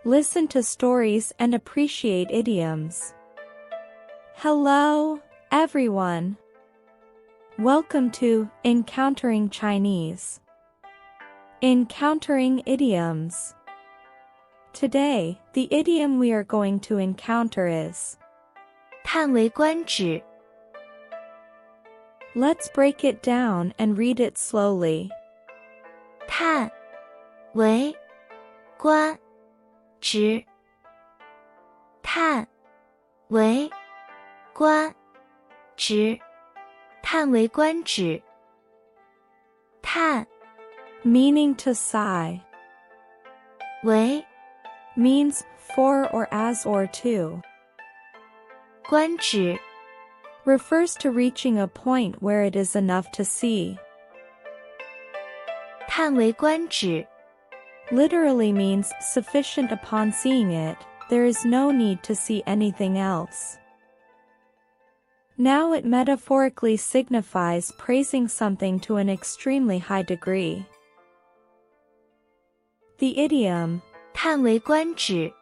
Listen to stories and appreciate idioms. Hello, everyone. Welcome to Encountering Chinese. Encountering idioms. Today, the idiom we are going to encounter is 叹为观止. Let's break it down and read it slowly. 叹为观止，叹为观止，叹为观止。叹 meaning to sigh. 为 means for or as or to. 观止 refers to reaching a point where it is enough to see. 叹为观止 literally means sufficient upon seeing it, there is no need to see anything else. Now it metaphorically signifies praising something to an extremely high degree. The idiom 叹为观止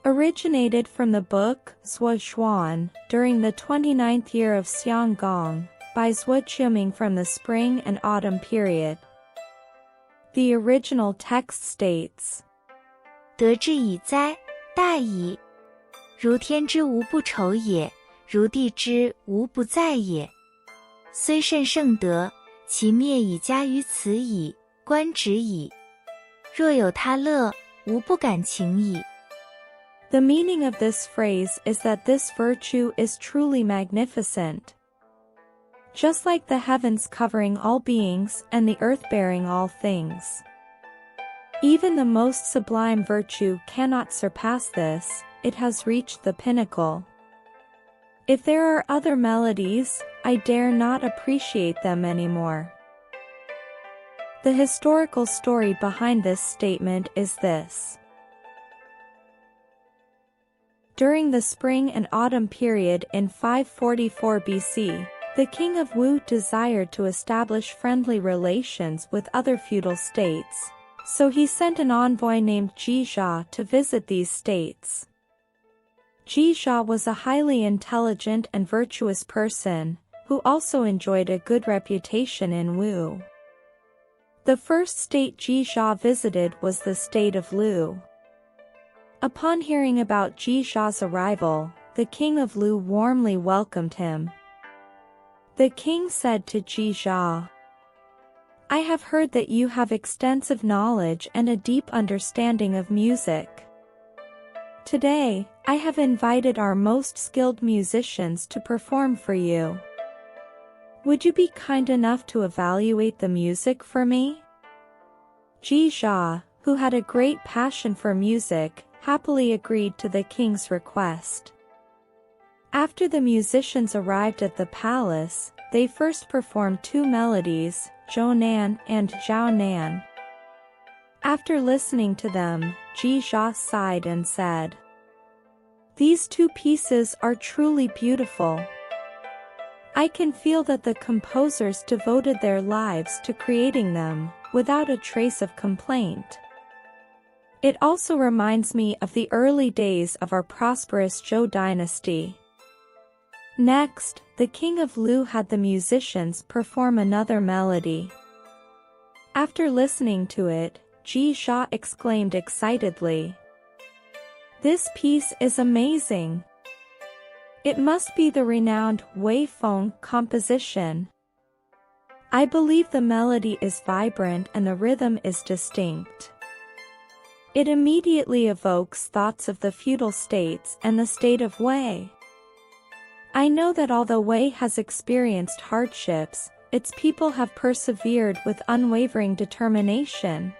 originated from the book Zhuo Xuan during the 29th year of Xianggong by Zhuo Quming from the spring and autumn period. The original text states, 得之以哉，大矣！如天之无不愁也，如地之无不在也。虽甚圣德，其灭以加于此矣，观止矣。若有他乐，无不感情矣。 The meaning of this phrase is that this virtue is truly magnificent. Just like the heavens covering all beings and the earth bearing all things. Even the most sublime virtue cannot surpass this, it has reached the pinnacle. If there are other melodies, I dare not appreciate them anymore. The historical story behind this statement is this. During the spring and autumn period in 544 BC, the king of Wu desired to establish friendly relations with other feudal states, so he sent an envoy named Jizha to visit these states. Jizha was a highly intelligent and virtuous person, who also enjoyed a good reputation in Wu. The first state Jizha visited was the state of Lu. Upon hearing about Jizha's arrival, the king of Lu warmly welcomed him. The king said to Jizha, I have heard that you have extensive knowledge and a deep understanding of music. Today, I have invited our most skilled musicians to perform for you. Would you be kind enough to evaluate the music for me? Jizha, who had a great passion for music, happily agreed to the king's request. After the musicians arrived at the palace, they first performed two melodies, Zhounan and Zhaonan. After listening to them, Jizha sighed and said, These two pieces are truly beautiful. I can feel that the composers devoted their lives to creating them, without a trace of complaint. It also reminds me of the early days of our prosperous Zhou dynasty. Next, the king of Lu had the musicians perform another melody. After listening to it, Jizha exclaimed excitedly, This piece is amazing. It must be the renowned Wei Feng composition. I believe the melody is vibrant and the rhythm is distinct. It immediately evokes thoughts of the feudal states and the state of Wei. I know that although Wei has experienced hardships, its people have persevered with unwavering determination.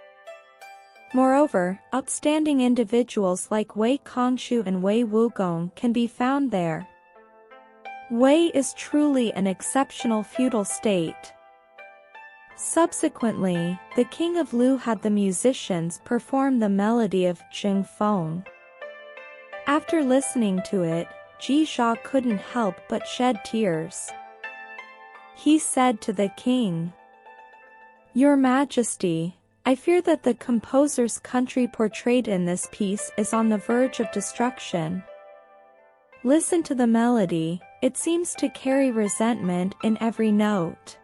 Moreover, outstanding individuals like Wei Kongshu and Wei Wugong can be found there. Wei is truly an exceptional feudal state. Subsequently, the king of Lu had the musicians perform the melody of Jingfeng. After listening to it, Jizha couldn't help but shed tears. He said to the king, Your Majesty, I fear that the composer's country portrayed in this piece is on the verge of destruction. Listen to the melody, it seems to carry resentment in every note.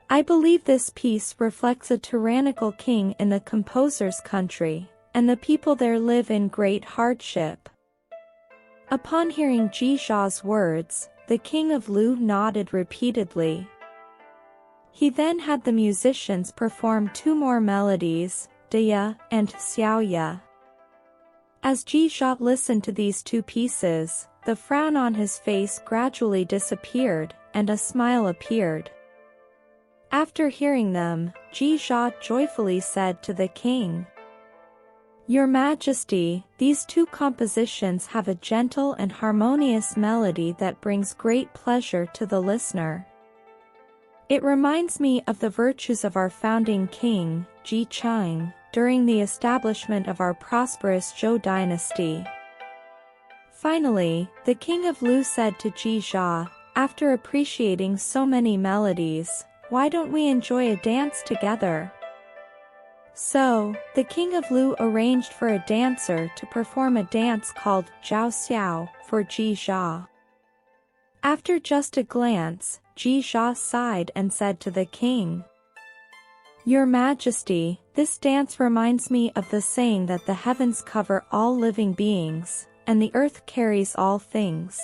I believe this piece reflects a tyrannical king in the composer's country, and the people there live in great hardship. Upon hearing Jisha's words, the king of Lu nodded repeatedly. He then had the musicians perform two more melodies, Daya and Xiaoya. As Jisha listened to these two pieces, the frown on his face gradually disappeared, and a smile appeared. After hearing them, Jisha joyfully said to the king, "Your Majesty, these two compositions have a gentle and harmonious melody that brings great pleasure to the listener. It reminds me of the virtues of our founding king, Ji Chang, during the establishment of our prosperous Zhou dynasty." Finally, the king of Lu said to Jisha, "After appreciating so many melodies, why don't we enjoy a dance together?" So, the king of Lu arranged for a dancer to perform a dance called Zhao Xiao for Jisha. After just a glance, Jisha sighed and said to the king, "Your Majesty, this dance reminds me of the saying that the heavens cover all living beings, and the earth carries all things.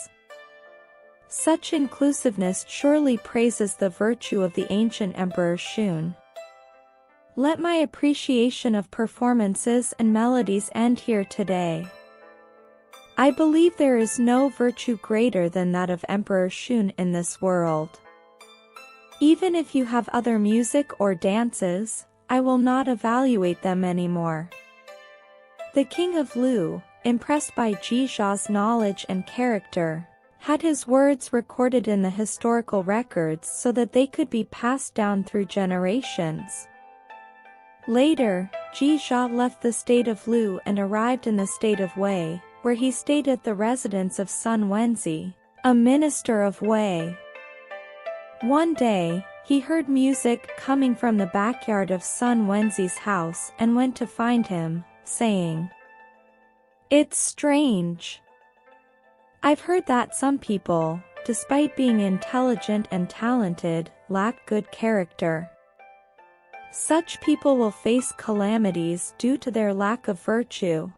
Such inclusiveness surely praises the virtue of the ancient Emperor Shun. Let my appreciation of performances and melodies end here today. I believe there is no virtue greater than that of Emperor Shun in this world. Even if you have other music or dances, I will not evaluate them anymore." The king of Lu, impressed by Jisha's knowledge and character, had his words recorded in the historical records so that they could be passed down through generations. Later, Jisha left the state of Lu and arrived in the state of Wei, where he stayed at the residence of Sun Wenzi, a minister of Wei. One day, he heard music coming from the backyard of Sun Wenzi's house and went to find him, saying, "It's strange. I've heard that some people, despite being intelligent and talented, lack good character. Such people will face calamities due to their lack of virtue.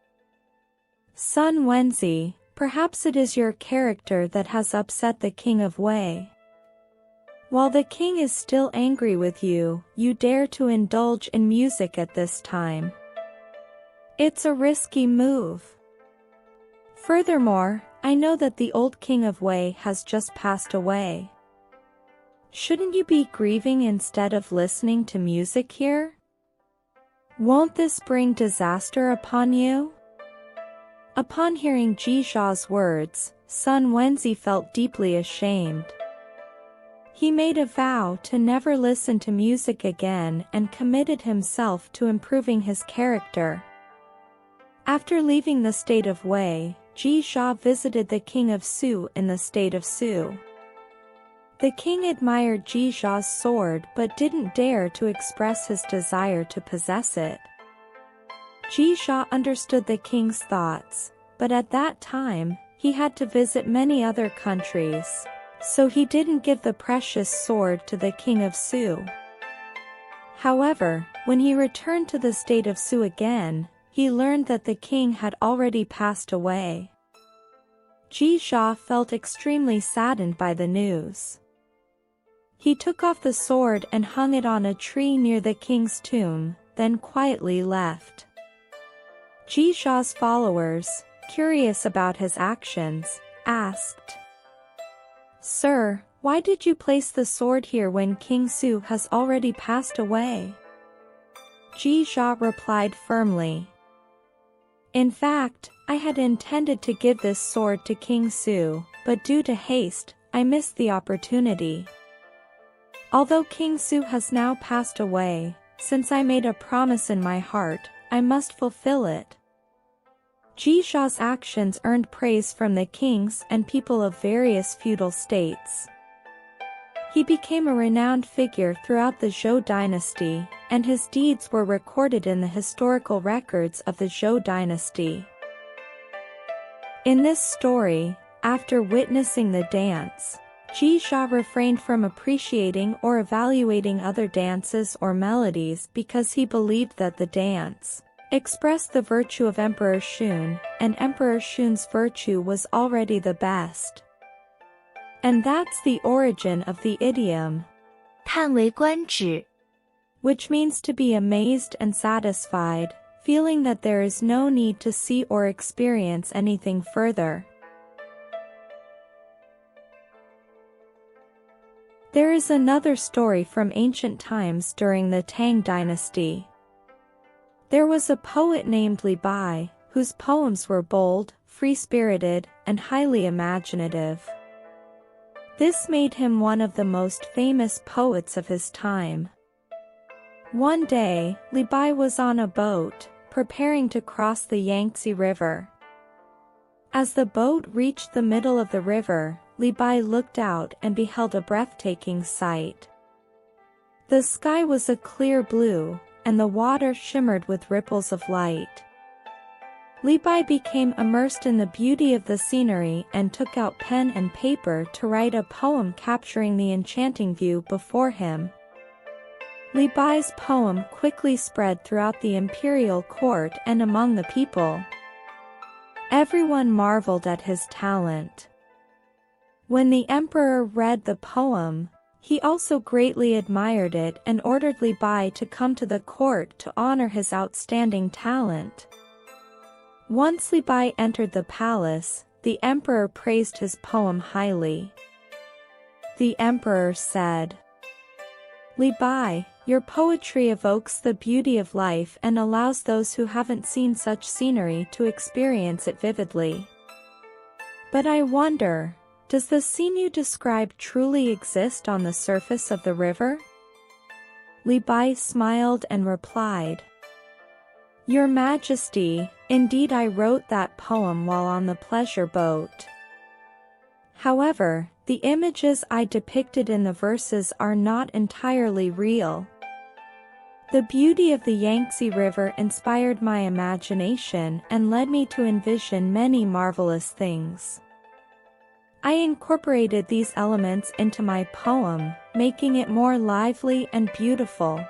Sun Wenzi, perhaps it is your character that has upset the king of Wei. While the king is still angry with you, you dare to indulge in music at this time. It's a risky move. Furthermore, I know that the old king of Wei has just passed away. Shouldn't you be grieving instead of listening to music here? Won't this bring disaster upon you?" Upon hearing Jisha's words, Sun Wenzi felt deeply ashamed. He made a vow to never listen to music again and committed himself to improving his character. After leaving the state of Wei, Jisha visited the king of Su in the state of Su. The king admired Jisha's sword but didn't dare to express his desire to possess it. Jisha understood the king's thoughts, but at that time, he had to visit many other countries, so he didn't give the precious sword to the king of Su. However, when he returned to the state of Su again, he learned that the king had already passed away. Jisha felt extremely saddened by the news. He took off the sword and hung it on a tree near the king's tomb, then quietly left. Jisha's followers, curious about his actions, asked, "Sir, why did you place the sword here when King Su has already passed away?" Jisha replied firmly, "In fact, I had intended to give this sword to King Su, but due to haste, I missed the opportunity. Although King Su has now passed away, since I made a promise in my heart, I must fulfill it." Jisha's actions earned praise from the kings and people of various feudal states. He became a renowned figure throughout the Zhou dynasty, and his deeds were recorded in the historical records of the Zhou dynasty. In this story, after witnessing the dance, Ji Zha refrained from appreciating or evaluating other dances or melodies because he believed that the dance expressed the virtue of Emperor Shun, and Emperor Shun's virtue was already the best. And that's the origin of the idiom 叹为观止, which means to be amazed and satisfied, feeling that there is no need to see or experience anything further. There is another story from ancient times during the Tang dynasty. There was a poet named Li Bai, whose poems were bold, free-spirited, and highly imaginative. This made him one of the most famous poets of his time. One day, Li Bai was on a boat, preparing to cross the Yangtze River. As the boat reached the middle of the river, Li Bai looked out and beheld a breathtaking sight. The sky was a clear blue, and the water shimmered with ripples of light. Li Bai became immersed in the beauty of the scenery and took out pen and paper to write a poem capturing the enchanting view before him. Li Bai's poem quickly spread throughout the imperial court and among the people. Everyone marveled at his talent. When the emperor read the poem, he also greatly admired it and ordered Li Bai to come to the court to honor his outstanding talent. Once Li Bai entered the palace, the emperor praised his poem highly. The emperor said, "Li Bai, your poetry evokes the beauty of life and allows those who haven't seen such scenery to experience it vividly. But I wonder, does the scene you describe truly exist on the surface of the river?" Li Bai smiled and replied, "Your Majesty, indeed I wrote that poem while on the pleasure boat. However, the images I depicted in the verses are not entirely real. The beauty of the Yangtze River inspired my imagination and led me to envision many marvelous things. I incorporated these elements into my poem, making it more lively and beautiful.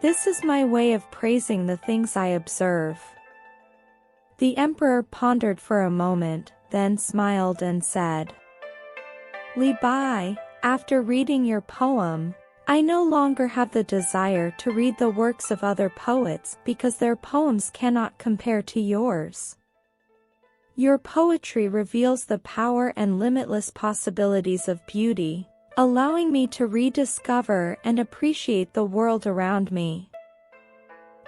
This is my way of praising the things I observe." The emperor pondered for a moment, then smiled and said, "Li Bai, after reading your poem, I no longer have the desire to read the works of other poets because their poems cannot compare to yours. Your poetry reveals the power and limitless possibilities of beauty, allowing me to rediscover and appreciate the world around me."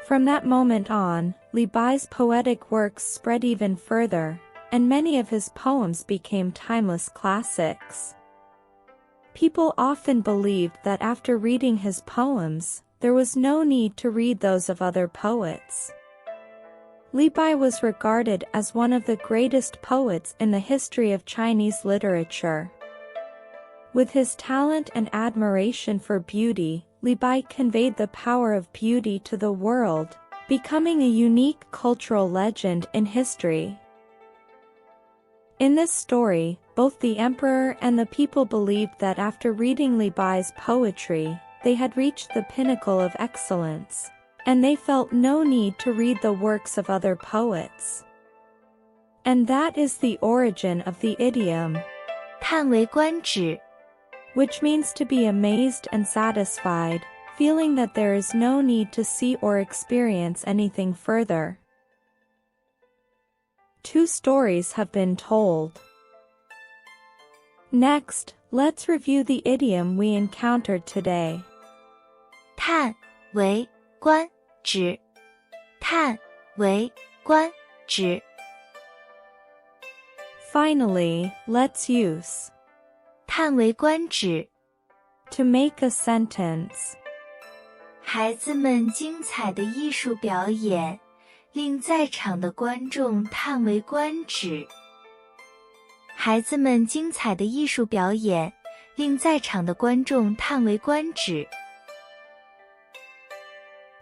From that moment on, Li Bai's poetic works spread even further, and many of his poems became timeless classics. People often believed that after reading his poems, there was no need to read those of other poets. Li Bai was regarded as one of the greatest poets in the history of Chinese literature. With his talent and admiration for beauty, Li Bai conveyed the power of beauty to the world, becoming a unique cultural legend in history. In this story, both the emperor and the people believed that after reading Li Bai's poetry, they had reached the pinnacle of excellence, and they felt no need to read the works of other poets. And that is the origin of the idiom 叹为观止, which means to be amazed and satisfied, feeling that there is no need to see or experience anything further. 2 stories have been told. Next, let's review the idiom we encountered today. 叹为观止, 叹为观止. Finally, let's use 叹为观止 to make a sentence. 孩子们精彩的艺术表演令在场的观众叹为观止。孩子们精彩的艺术表演令在场的观众叹为观止。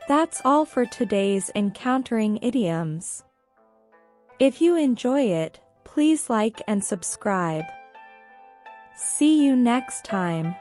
That's all for today's Encountering Idioms. If you enjoy it, please like and subscribe. See you next time.